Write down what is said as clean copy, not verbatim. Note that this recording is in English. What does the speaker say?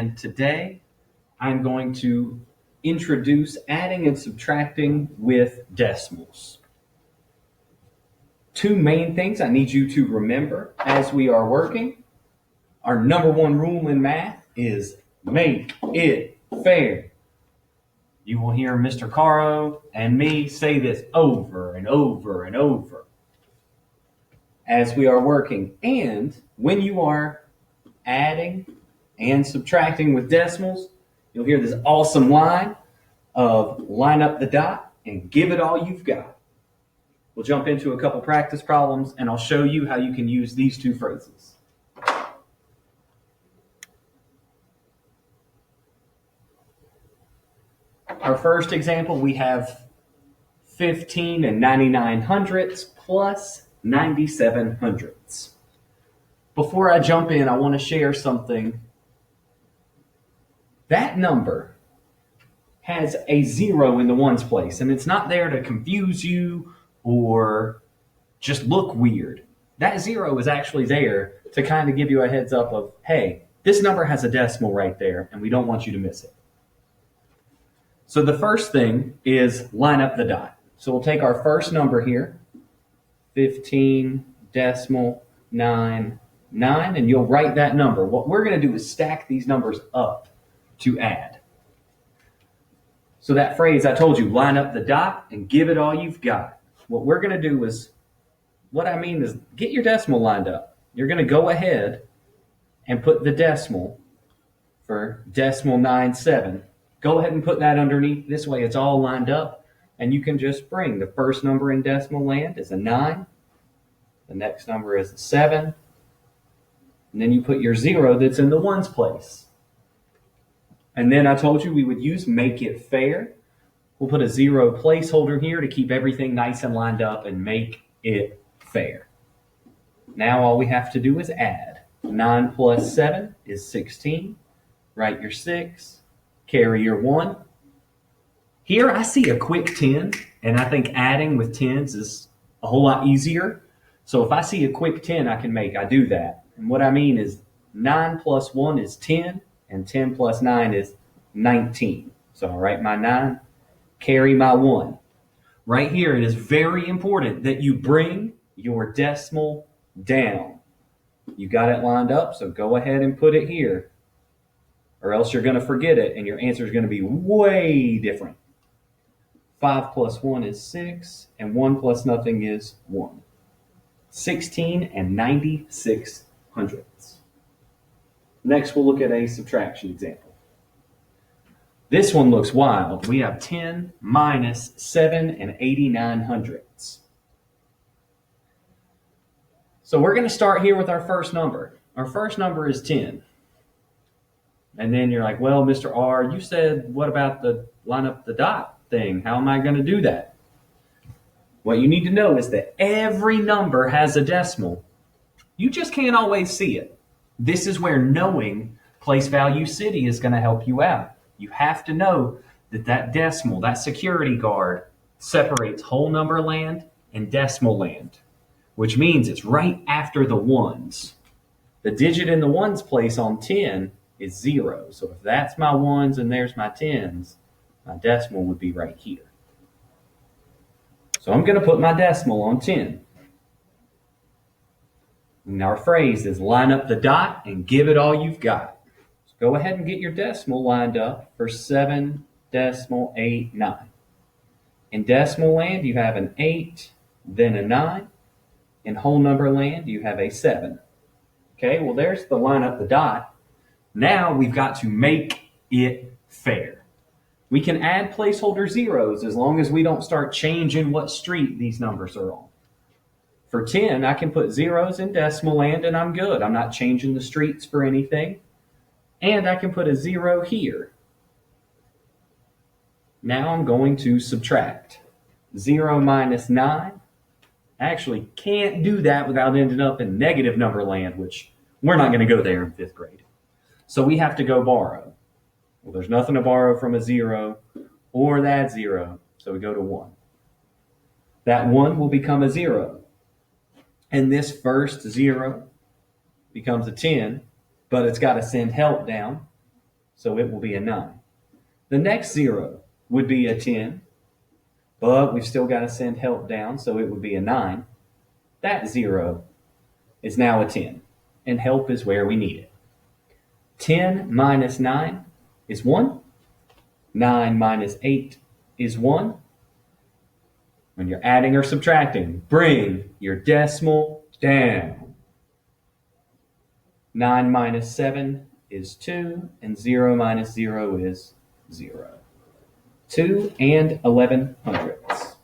and today I'm going to introduce adding and subtracting with decimals. Two main things I need you to remember as we are working. Our number one rule in math is make it fair. You will hear Mr. Caro and me say this over and over and over as we are working. And when you are adding and subtracting with decimals, you'll hear this awesome line of line up the dot and give it all you've got. We'll jump into a couple practice problems and I'll show you how you can use these two phrases. Our first example, we have 15 and 99 hundredths plus 97 hundredths. Before I jump in, I want to share something. That number has a 0 in the ones place, and it's not there to confuse you or just look weird. That 0 is actually there to kind of give you a heads up of, hey, this number has a decimal right there, and we don't want you to miss it. So the first thing is line up the dot. So we'll take our first number here, 15.99, and you'll write that number. What we're going to do is stack these numbers up to add. So that phrase I told you, line up the dot and give it all you've got. What we're going to do is, what I mean is get your decimal lined up. You're going to go ahead and put the decimal for decimal 97. Go ahead and put that underneath. This way it's all lined up, and you can just bring the first number in decimal land is a 9. The next number is a 7. And then you put your 0 that's in the ones place. And then I told you we would use make it fair. We'll put a 0 placeholder here to keep everything nice and lined up and make it fair. Now all we have to do is add. 9 plus 7 is 16. Write your 6. Carry your 1. Here I see a quick 10, and I think adding with tens is a whole lot easier. So if I see a quick 10 I do that. And what I mean is 9 plus 1 is 10, and 10 plus 9 is 19. So I'll write my 9, carry my 1. Right here, it is very important that you bring your decimal down. You got it lined up, so go ahead and put it here, or else you're going to forget it, and your answer is going to be way different. 5 plus 1 is 6, and 1 plus nothing is 1. 16 and 96 hundredths. Next, we'll look at a subtraction example. This one looks wild. We have 10 minus 7 and 89 hundredths. So we're going to start here with our first number. Our first number is 10. And then you're like, well, Mr. R, you said, what about the line up the dot thing? How am I going to do that? What you need to know is that every number has a decimal. You just can't always see it. This is where knowing place value city is going to help you out. You have to know that that decimal, that security guard, separates whole number land and decimal land, which means it's right after the ones. The digit in the ones place on 10 is 0. So if that's my ones and there's my tens, my decimal would be right here. So I'm going to put my decimal on 10. And our phrase is line up the dot and give it all you've got. So go ahead and get your decimal lined up for 7.89. In decimal land, you have an 8, then a 9. In whole number land, you have a 7. Okay, well, there's the line up the dot. Now we've got to make it fair. We can add placeholder zeros as long as we don't start changing what street these numbers are on. For 10, I can put zeros in decimal land and I'm good. I'm not changing the streets for anything. And I can put a 0 here. Now I'm going to subtract. 0 minus 9. I actually can't do that without ending up in negative number land, which we're not going to go there in 5th grade. So we have to go borrow. Well, there's nothing to borrow from a 0 or that 0, so we go to 1. That 1 will become a 0. And this first 0 becomes a 10, but it's got to send help down. so it will be a 9. The next 0 would be a 10, but we've still got to send help down, so it would be a 9. That 0 is now a 10, and help is where we need it. 10 minus 9 is 1. 9 minus 8 is 1. When you're adding or subtracting, bring your decimal down. 9 minus 7 is 2, and 0 minus 0 is 0. 2 and 11 hundredths.